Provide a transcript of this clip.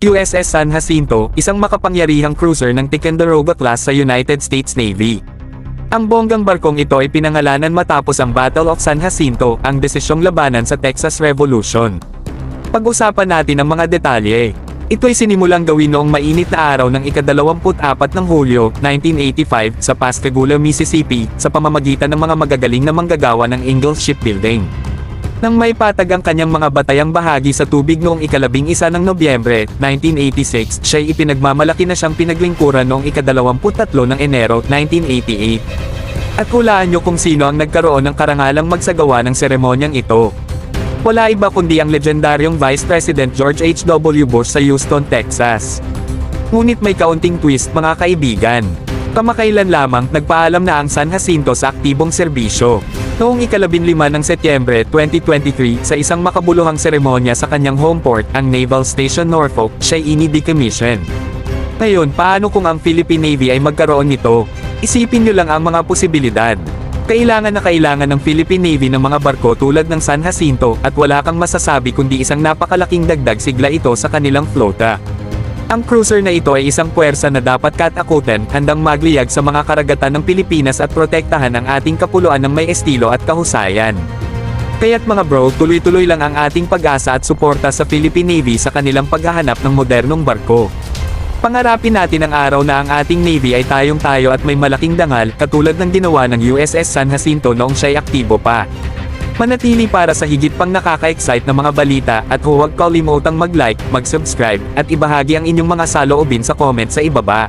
USS San Jacinto, isang makapangyarihang cruiser ng Ticonderoga class sa United States Navy. Ang bonggang barkong ito ay pinangalanan matapos ang Battle of San Jacinto, ang desisyong labanan sa Texas Revolution. Pag-usapan natin ang mga detalye. Ito ay sinimulang gawin noong mainit na araw ng ika-24 ng Hulyo, 1985, sa Pascagoula, Mississippi, sa pamamagitan ng mga magagaling na manggagawa ng Ingalls Shipbuilding. Nang may patag ang kanyang mga batayang bahagi sa tubig noong ika-11 ng Nobyembre, 1986, siya'y ipinagmamalaki na siyang pinaglingkuran noong ika-23 ng Enero, 1988. At hulaan nyo kung sino ang nagkaroon ng karangalang magsagawa ng seremonyang ito. Wala iba kundi ang legendaryong Vice President George H.W. Bush sa Houston, Texas. Ngunit may kaunting twist, mga kaibigan. Kamakailan lamang, nagpaalam na ang San Jacinto sa aktibong serbisyo. Noong ika-15 ng Setyembre 2023, sa isang makabuluhang seremonya sa kanyang home port, ang Naval Station Norfolk, siya'y ini-decommission. Ngayon, paano kung ang Philippine Navy ay magkaroon nito? Isipin nyo lang ang mga posibilidad. Kailangan ng Philippine Navy ng mga barko tulad ng San Jacinto, at wala kang masasabi kundi isang napakalaking dagdag sigla ito sa kanilang flota. Ang cruiser na ito ay isang puwersa na dapat katakutan, handang magliyag sa mga karagatan ng Pilipinas at protektahan ang ating kapuluan ng may estilo at kahusayan. Kaya't mga bro, tuloy-tuloy lang ang ating pag-asa at suporta sa Philippine Navy sa kanilang paghahanap ng modernong barko. Pangarapin natin ang araw na ang ating Navy ay tayong-tayo at may malaking dangal, katulad ng ginawa ng USS San Jacinto noong siya'y aktibo pa. Manatili para sa higit pang nakaka-excite na mga balita, at huwag kalimutang mag-like, mag-subscribe, at ibahagi ang inyong mga saloobin sa comment sa ibaba.